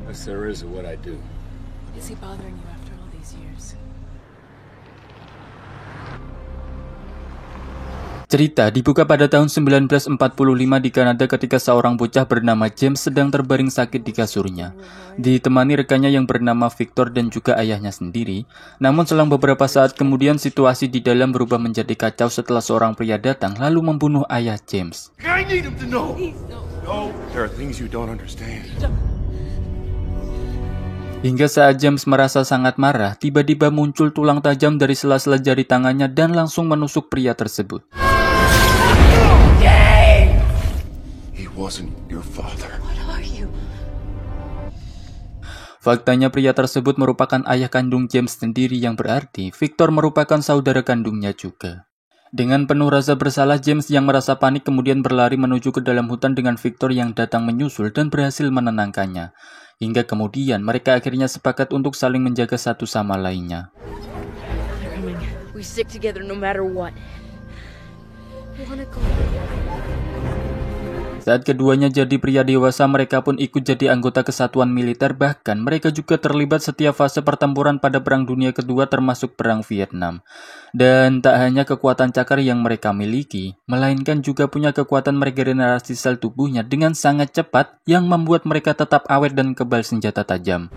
Yes, there is what I do. Is he bothering you after all these years? Cerita dibuka pada tahun 1945 di Kanada ketika seorang bocah bernama James sedang terbaring sakit di kasurnya. Ditemani rekannya yang bernama Victor dan juga ayahnya sendiri. Namun selang beberapa saat kemudian situasi di dalam berubah menjadi kacau setelah seorang pria datang lalu membunuh ayah James. I need him to know. No, there are things you don't understand. Hingga saat James merasa sangat marah, tiba-tiba muncul tulang tajam dari sela-sela jari tangannya dan langsung menusuk pria tersebut. He wasn't your father. What are you? Faktanya pria tersebut merupakan ayah kandung James sendiri yang berarti Victor merupakan saudara kandungnya juga. Dengan penuh rasa bersalah, James yang merasa panik kemudian berlari menuju ke dalam hutan dengan Victor yang datang menyusul dan berhasil menenangkannya. Hingga kemudian mereka akhirnya sepakat untuk saling menjaga satu sama lainnya. We stick together no matter what. I wanna go. Saat keduanya jadi pria dewasa, mereka pun ikut jadi anggota kesatuan militer, bahkan mereka juga terlibat setiap fase pertempuran pada Perang Dunia Kedua termasuk Perang Vietnam. Dan tak hanya kekuatan cakar yang mereka miliki, melainkan juga punya kekuatan meregenerasi sel tubuhnya dengan sangat cepat yang membuat mereka tetap awet dan kebal senjata tajam.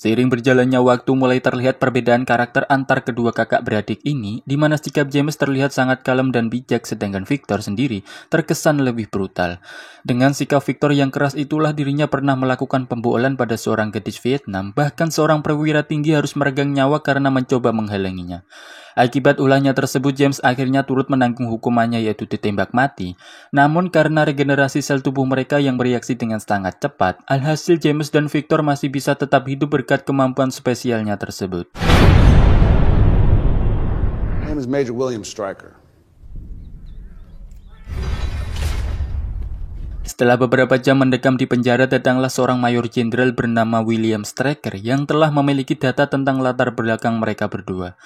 Seiring berjalannya waktu mulai terlihat perbedaan karakter antar kedua kakak beradik ini, di mana sikap James terlihat sangat kalem dan bijak sedangkan Victor sendiri terkesan lebih brutal. Dengan sikap Victor yang keras itulah dirinya pernah melakukan pemboholan pada seorang gadis Vietnam, bahkan seorang perwira tinggi harus meregang nyawa karena mencoba menghalanginya. Akibat ulahnya tersebut, James akhirnya turut menanggung hukumannya yaitu ditembak mati. Namun karena regenerasi sel tubuh mereka yang bereaksi dengan sangat cepat, alhasil James dan Victor masih bisa tetap hidup berkat kemampuan spesialnya tersebut. My name is Major William Stryker. Setelah beberapa jam mendekam di penjara, datanglah seorang mayor jenderal bernama William Stryker yang telah memiliki data tentang latar belakang mereka berdua.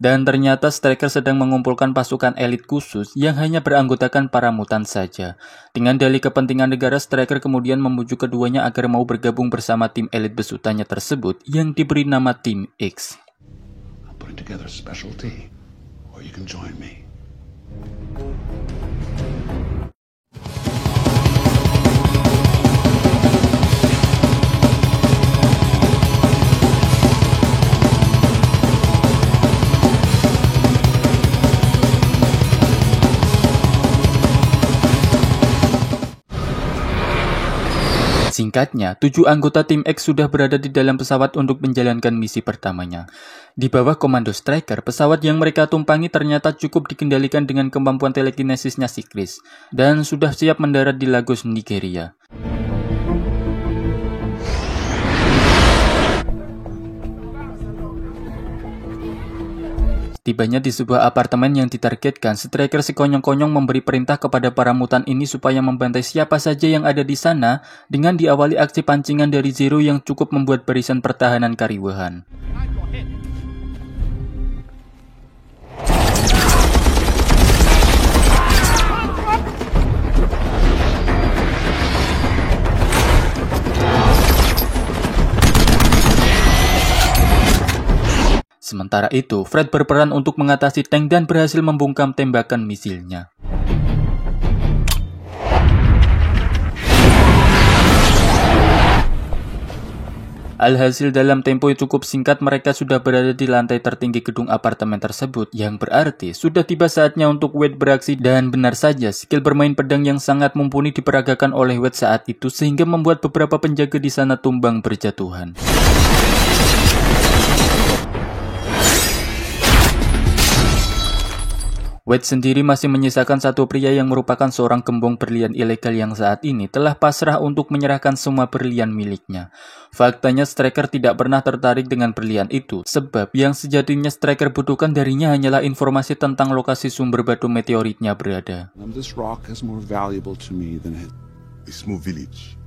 Dan ternyata Stryker sedang mengumpulkan pasukan elit khusus yang hanya beranggotakan para mutan saja. Dengan dalih kepentingan negara, Stryker kemudian membujuk keduanya agar mau bergabung bersama tim elit besutannya tersebut yang diberi nama Tim X. I'm putting together a special team, or you can join me. Singkatnya, 7 anggota tim X sudah berada di dalam pesawat untuk menjalankan misi pertamanya. Di bawah komando Stryker, pesawat yang mereka tumpangi ternyata cukup dikendalikan dengan kemampuan telekinesisnya si Chris, dan sudah siap mendarat di Lagos, Nigeria. Tibanya di sebuah apartemen yang ditargetkan, Stryker sekonyong-konyong memberi perintah kepada para mutan ini supaya membantai siapa saja yang ada di sana dengan diawali aksi pancingan dari Zero yang cukup membuat barisan pertahanan kariwahan. Sementara itu, Fred berperan untuk mengatasi tank dan berhasil membungkam tembakan misilnya. Alhasil dalam tempo yang cukup singkat mereka sudah berada di lantai tertinggi gedung apartemen tersebut, yang berarti sudah tiba saatnya untuk Wade beraksi. Dan benar saja, skill bermain pedang yang sangat mumpuni diperagakan oleh Wade saat itu sehingga membuat beberapa penjaga di sana tumbang berjatuhan. Wade sendiri masih menyisakan satu pria yang merupakan seorang gembong berlian ilegal yang saat ini telah pasrah untuk menyerahkan semua berlian miliknya. Faktanya Stryker tidak pernah tertarik dengan berlian itu, sebab yang sejatinya Stryker butuhkan darinya hanyalah informasi tentang lokasi sumber batu meteoritnya berada. This rock is more valuable to me than A small village.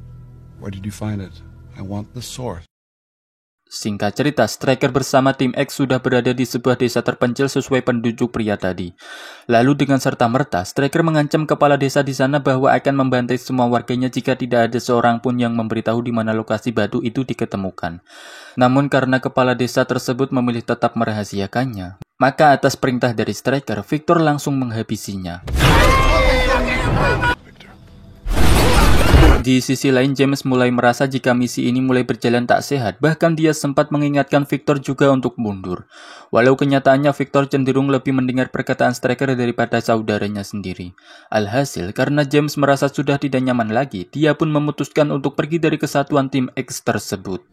Where did you find it? I want the source. Singkat cerita, Striker bersama tim X sudah berada di sebuah desa terpencil sesuai penduduk pria tadi. Lalu dengan serta-merta, Striker mengancam kepala desa di sana bahwa akan membantai semua warganya jika tidak ada seorang pun yang memberitahu di mana lokasi batu itu diketemukan. Namun karena kepala desa tersebut memilih tetap merahasiakannya, maka atas perintah dari Striker, Victor langsung menghabisinya. Di sisi lain, James mulai merasa jika misi ini mulai berjalan tak sehat, bahkan dia sempat mengingatkan Victor juga untuk mundur. Walau kenyataannya Victor cenderung lebih mendengar perkataan Striker daripada saudaranya sendiri. Alhasil, karena James merasa sudah tidak nyaman lagi, dia pun memutuskan untuk pergi dari kesatuan tim X tersebut.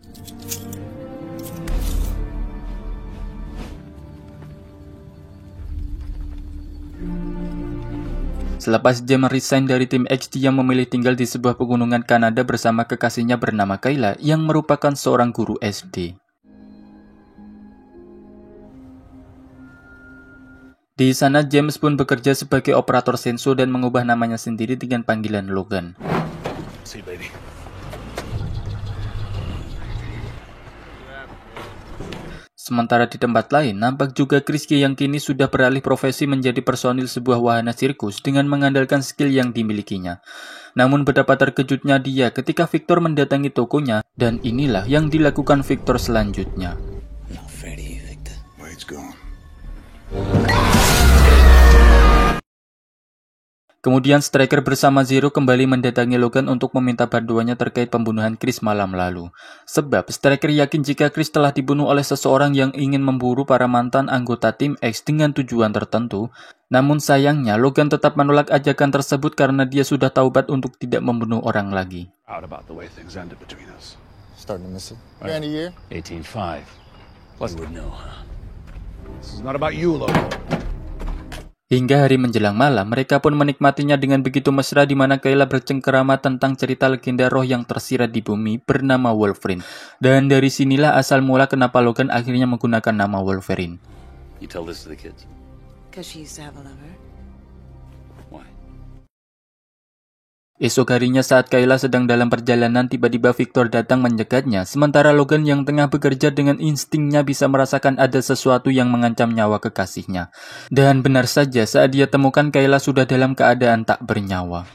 Selepas James resign dari tim X, dia memilih tinggal di sebuah pegunungan Kanada bersama kekasihnya bernama Kayla yang merupakan seorang guru SD. Di sana James pun bekerja sebagai operator senso dan mengubah namanya sendiri dengan panggilan Logan. See, baby. Sementara di tempat lain, nampak juga Chrisky yang kini sudah beralih profesi menjadi personil sebuah wahana sirkus dengan mengandalkan skill yang dimilikinya. Namun betapa terkejutnya dia ketika Victor mendatangi tokonya, dan inilah yang dilakukan Victor selanjutnya. Not fair to you, Victor. Wade's gone. Kemudian Striker bersama Zero kembali mendatangi Logan untuk meminta bantuannya terkait pembunuhan Chris malam lalu. Sebab Striker yakin jika Chris telah dibunuh oleh seseorang yang ingin memburu para mantan anggota tim X dengan tujuan tertentu. Namun sayangnya Logan tetap menolak ajakan tersebut karena dia sudah taubat untuk tidak membunuh orang lagi. Proud about the way things ended between us. Starting to miss it. Grand a year? 18-5. Plus, you would know, huh? This is not about you, Logan. Hingga hari menjelang malam, mereka pun menikmatinya dengan begitu mesra di mana Kayla bercengkerama tentang cerita legenda roh yang tersirat di bumi bernama Wolverine. Dan dari sinilah asal mula kenapa Logan akhirnya menggunakan nama Wolverine. You tell this to the kids. Because she used to have a lover. Why? Esok harinya saat Kayla sedang dalam perjalanan, tiba-tiba Victor datang menjegatnya, sementara Logan yang tengah bekerja dengan instingnya bisa merasakan ada sesuatu yang mengancam nyawa kekasihnya. Dan benar saja, saat dia temukan Kayla sudah dalam keadaan tak bernyawa.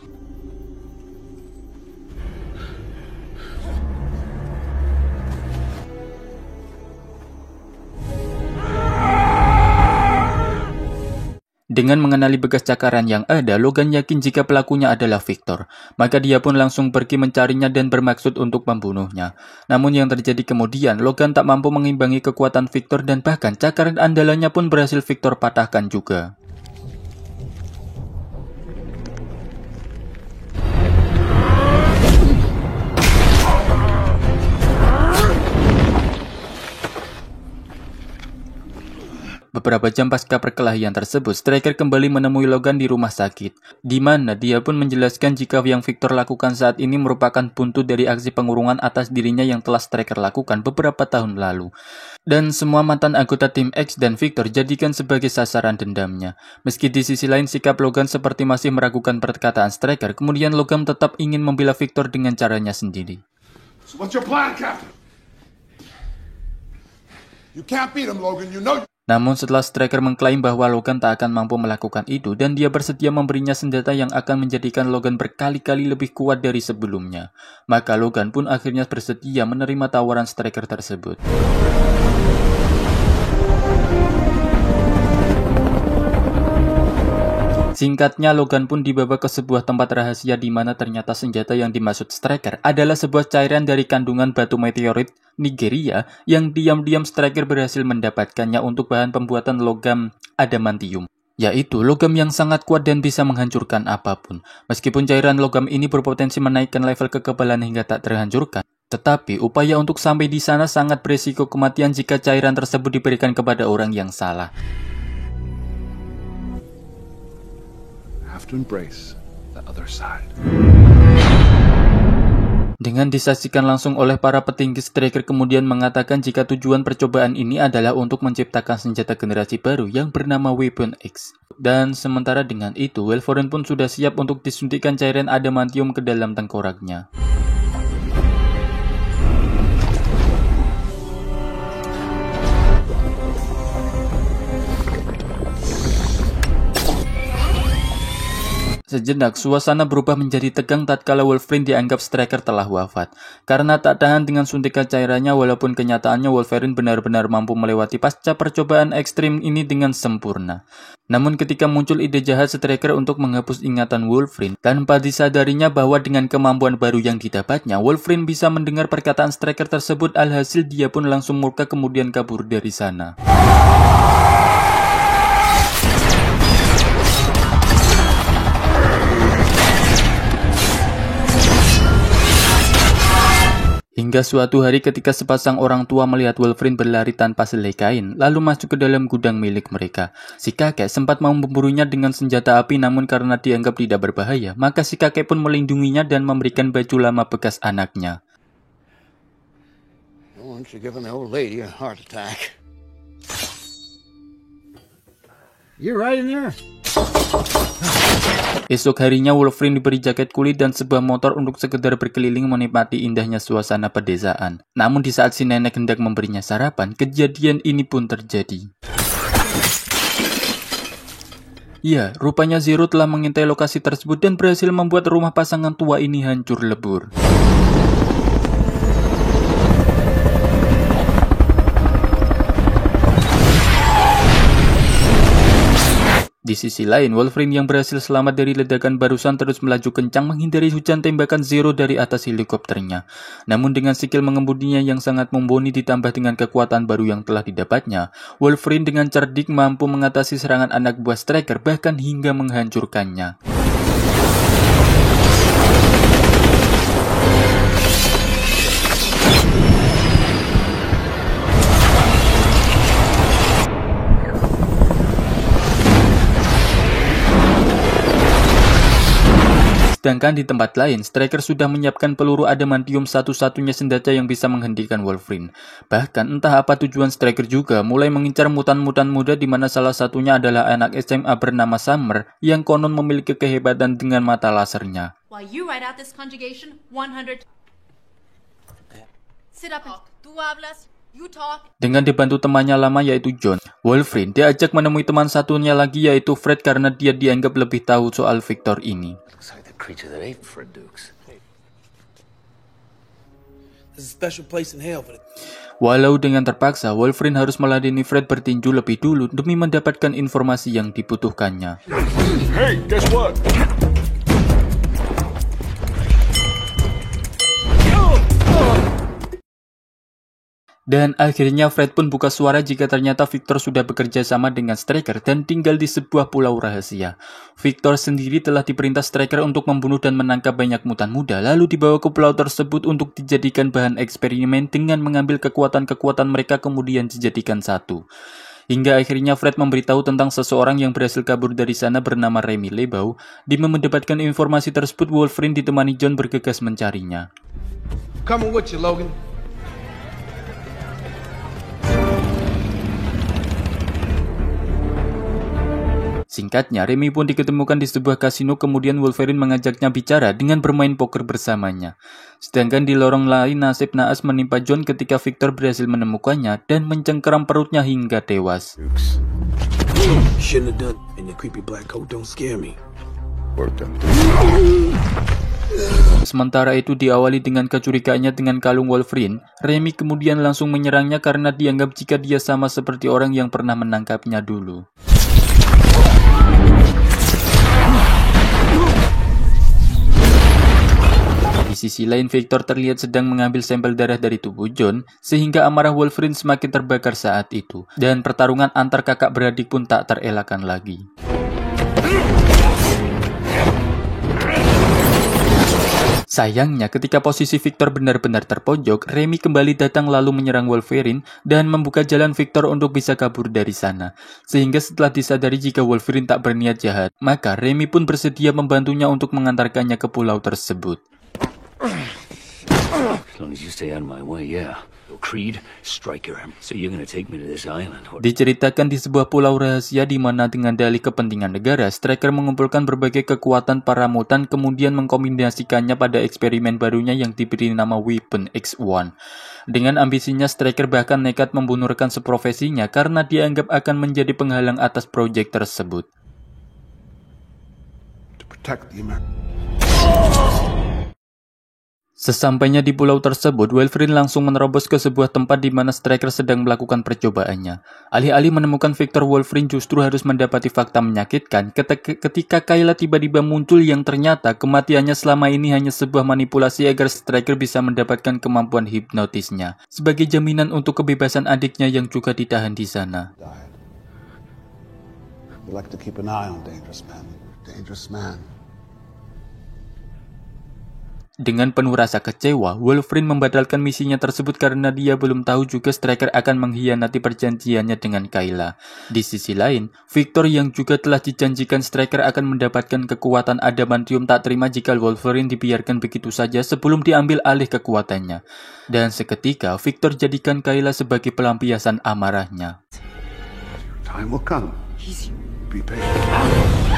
Dengan mengenali bekas cakaran yang ada, Logan yakin jika pelakunya adalah Victor. Maka dia pun langsung pergi mencarinya dan bermaksud untuk membunuhnya. Namun yang terjadi kemudian, Logan tak mampu mengimbangi kekuatan Victor dan bahkan cakaran andalannya pun berhasil Victor patahkan juga. Beberapa jam pasca perkelahian tersebut, Striker kembali menemui Logan di rumah sakit, di mana dia pun menjelaskan jika yang Victor lakukan saat ini merupakan buntut dari aksi pengurungan atas dirinya yang telah Striker lakukan beberapa tahun lalu. Dan semua mantan anggota tim X dan Victor jadikan sebagai sasaran dendamnya. Meski di sisi lain sikap Logan seperti masih meragukan perkataan Striker, kemudian Logan tetap ingin membela Victor dengan caranya sendiri. So what's your plan, Captain? You can't beat him, Logan. You know. Namun setelah Striker mengklaim bahwa Logan tak akan mampu melakukan itu dan dia bersedia memberinya senjata yang akan menjadikan Logan berkali-kali lebih kuat dari sebelumnya, maka Logan pun akhirnya bersedia menerima tawaran Striker tersebut. Singkatnya, Logan pun dibawa ke sebuah tempat rahasia di mana ternyata senjata yang dimaksud Striker adalah sebuah cairan dari kandungan batu meteorit Nigeria yang diam-diam Striker berhasil mendapatkannya untuk bahan pembuatan logam adamantium. Yaitu logam yang sangat kuat dan bisa menghancurkan apapun. Meskipun cairan logam ini berpotensi menaikkan level kekebalan hingga tak terhancurkan, tetapi upaya untuk sampai di sana sangat berisiko kematian jika cairan tersebut diberikan kepada orang yang salah. Have to embrace the other side. Dengan disaksikan langsung oleh para petinggi, Striker kemudian mengatakan jika tujuan percobaan ini adalah untuk menciptakan senjata generasi baru yang bernama Weapon X. Dan sementara dengan itu, Wolverine pun sudah siap untuk disuntikkan cairan adamantium ke dalam tengkoraknya. Sejenak, suasana berubah menjadi tegang tatkala Wolverine dianggap Stryker telah wafat. Karena tak tahan dengan suntikan cairannya, walaupun kenyataannya Wolverine benar-benar mampu melewati pasca percobaan ekstrim ini dengan sempurna. Namun ketika muncul ide jahat Stryker untuk menghapus ingatan Wolverine, tanpa disadarinya bahwa dengan kemampuan baru yang didapatnya, Wolverine bisa mendengar perkataan Stryker tersebut, alhasil dia pun langsung murka kemudian kabur dari sana. Hingga suatu hari ketika sepasang orang tua melihat Wolverine berlari tanpa selai kain, lalu masuk ke dalam gudang milik mereka. Si kakek sempat mau memburunya dengan senjata api, namun karena dianggap tidak berbahaya, maka si kakek pun melindunginya dan memberikan baju lama bekas anaknya. Why don't you give the old lady a heart attack? You're right in there. Esok harinya Wolverine diberi jaket kulit dan sebuah motor untuk sekedar berkeliling menikmati indahnya suasana pedesaan. Namun di saat si nenek hendak memberinya sarapan, kejadian ini pun terjadi. Ya, rupanya Zero telah mengintai lokasi tersebut dan berhasil membuat rumah pasangan tua ini hancur lebur. Di sisi lain, Wolverine yang berhasil selamat dari ledakan barusan terus melaju kencang menghindari hujan tembakan Zero dari atas helikopternya. Namun dengan skill mengemudinya yang sangat mumpuni ditambah dengan kekuatan baru yang telah didapatnya, Wolverine dengan cerdik mampu mengatasi serangan anak buah Stryker bahkan hingga menghancurkannya. Sedangkan di tempat lain, Stryker sudah menyiapkan peluru adamantium satu-satunya senjata yang bisa menghentikan Wolverine. Bahkan entah apa tujuan Stryker juga mulai mengincar mutan-mutan muda di mana salah satunya adalah anak SMA bernama Summer yang konon memiliki kehebatan dengan mata lasernya. While you write out this conjugation 100. Sit up and tú hablas. You talk. Dengan dibantu temannya lama yaitu John, Wolverine diajak menemui teman satunya lagi yaitu Fred karena dia dianggap lebih tahu soal Victor ini. Creature that ate Fred Dukes. There's a special place in hell for it. Walau dengan terpaksa, Wolverine harus meladeni Fred bertinju lebih dulu demi mendapatkan informasi yang dibutuhkannya. Hey, guess what? Dan akhirnya Fred pun buka suara jika ternyata Victor sudah bekerja sama dengan Stryker dan tinggal di sebuah pulau rahasia. Victor sendiri telah diperintah Stryker untuk membunuh dan menangkap banyak mutan muda, lalu dibawa ke pulau tersebut untuk dijadikan bahan eksperimen dengan mengambil kekuatan-kekuatan mereka kemudian dijadikan satu. Hingga akhirnya Fred memberitahu tentang seseorang yang berhasil kabur dari sana bernama Remy Lebau. Demi mendapatkan informasi tersebut, Wolverine ditemani John bergegas mencarinya. Coming with you, Logan. Singkatnya, Remy pun diketemukan di sebuah kasino, kemudian Wolverine mengajaknya bicara dengan bermain poker bersamanya. Sedangkan di lorong lain, nasib naas menimpa John ketika Victor berhasil menemukannya dan mencengkeram perutnya hingga tewas. Shouldn't have done. And the creepy black coat don't scare me. Sementara itu diawali dengan kecurigaannya dengan kalung Wolverine, Remy kemudian langsung menyerangnya karena dianggap jika dia sama seperti orang yang pernah menangkapnya dulu. Di sisi lain, Victor terlihat sedang mengambil sampel darah dari tubuh John, sehingga amarah Wolverine semakin terbakar saat itu, dan pertarungan antar kakak beradik pun tak terelakkan lagi. Sayangnya, ketika posisi Victor benar-benar terpojok, Remy kembali datang lalu menyerang Wolverine dan membuka jalan Victor untuk bisa kabur dari sana. Sehingga setelah disadari jika Wolverine tak berniat jahat, maka Remy pun bersedia membantunya untuk mengantarkannya ke pulau tersebut. As long as you stay out of my way, yeah. Creed, Stryker. So you're gonna take me to this island. Diceritakan di sebuah pulau rahasia di mana dengan dalih kepentingan negara, Stryker mengumpulkan berbagai kekuatan para mutan kemudian mengkombinasikannya pada eksperimen barunya yang diberi nama Weapon X1. Dengan ambisinya, Stryker bahkan nekat membunuh rekan seprofesinya karena dianggap akan menjadi penghalang atas proyek tersebut. protect the American. Sesampainya di pulau tersebut, Wolverine langsung menerobos ke sebuah tempat di mana Stryker sedang melakukan percobaannya. Alih-alih menemukan Victor, Wolverine justru harus mendapati fakta menyakitkan ketika Kayla tiba-tiba muncul yang ternyata kematiannya selama ini hanya sebuah manipulasi agar Stryker bisa mendapatkan kemampuan hipnotisnya sebagai jaminan untuk kebebasan adiknya yang juga ditahan di sana. We like to keep an eye on dangerous men. Dangerous man. Dengan penuh rasa kecewa, Wolverine membatalkan misinya tersebut karena dia belum tahu juga Stryker akan mengkhianati perjanjiannya dengan Kayla. Di sisi lain, Victor yang juga telah dijanjikan Stryker akan mendapatkan kekuatan adamantium tak terima jika Wolverine dibiarkan begitu saja sebelum diambil alih kekuatannya. Dan seketika, Victor jadikan Kayla sebagai pelampiasan amarahnya. Time will come. Be patient.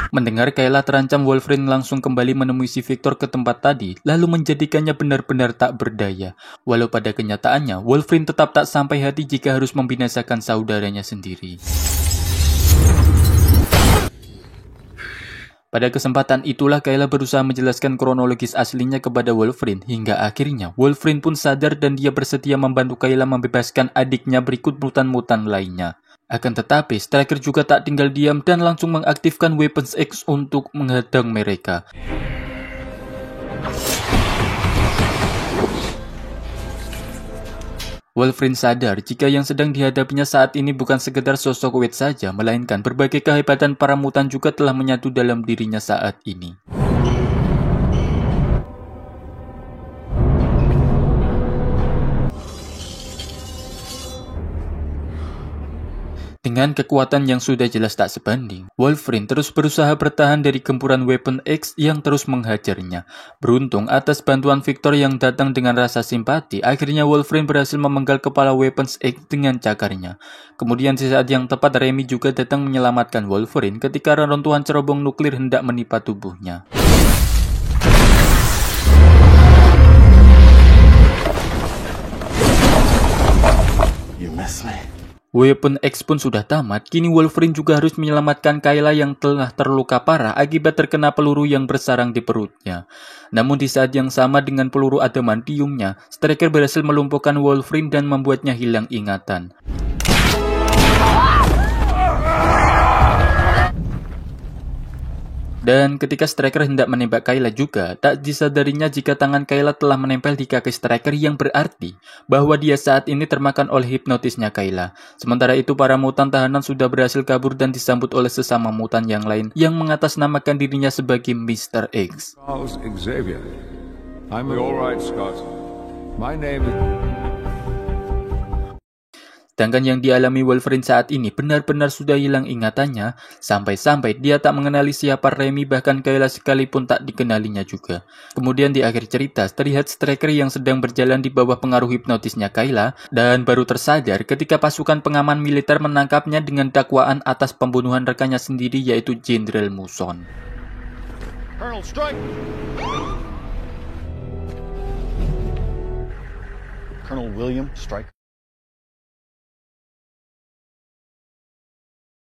Mendengar Kayla terancam, Wolverine langsung kembali menemui si Victor ke tempat tadi, lalu menjadikannya benar-benar tak berdaya. Walau pada kenyataannya, Wolverine tetap tak sampai hati jika harus membinasakan saudaranya sendiri. Pada kesempatan itulah Kayla berusaha menjelaskan kronologis aslinya kepada Wolverine, hingga akhirnya Wolverine pun sadar dan dia bersedia membantu Kayla membebaskan adiknya berikut mutan-mutan lainnya. Akan tetapi, Stryker juga tak tinggal diam dan langsung mengaktifkan Weapons X untuk menghadang mereka. Wolverine sadar jika yang sedang dihadapinya saat ini bukan sekedar sosok Wade saja, melainkan berbagai kehebatan para mutan juga telah menyatu dalam dirinya saat ini. Dengan kekuatan yang sudah jelas tak sebanding, Wolverine terus berusaha bertahan dari gempuran Weapon X yang terus menghajarnya. Beruntung atas bantuan Victor yang datang dengan rasa simpati, akhirnya Wolverine berhasil memenggal kepala Weapons X dengan cakarnya. Kemudian di saat yang tepat, Remy juga datang menyelamatkan Wolverine ketika reruntuhan cerobong nuklir hendak menimpa tubuhnya. You miss me. Weapon X pun sudah tamat, kini Wolverine juga harus menyelamatkan Kayla yang telah terluka parah akibat terkena peluru yang bersarang di perutnya. Namun di saat yang sama dengan peluru adamantiumnya, Stryker berhasil melumpuhkan Wolverine dan membuatnya hilang ingatan. Dan ketika Stryker hendak menembak Kayla juga, tak disadarinya jika tangan Kayla telah menempel di kaki Stryker yang berarti bahwa dia saat ini termakan oleh hipnotisnya Kayla. Sementara itu para mutan tahanan sudah berhasil kabur dan disambut oleh sesama mutan yang lain yang mengatasnamakan dirinya sebagai Mr. X. Charles Xavier. I'm all right, Scott. My name is... Sedangkan yang dialami Wolverine saat ini benar-benar sudah hilang ingatannya, sampai-sampai dia tak mengenali siapa Remy, bahkan Kayla sekalipun tak dikenalinya juga. Kemudian di akhir cerita, terlihat Stryker yang sedang berjalan di bawah pengaruh hipnotisnya Kayla, dan baru tersadar ketika pasukan pengaman militer menangkapnya dengan dakwaan atas pembunuhan rekannya sendiri yaitu Jenderal Muson. Colonel, strike! Colonel William Stryker.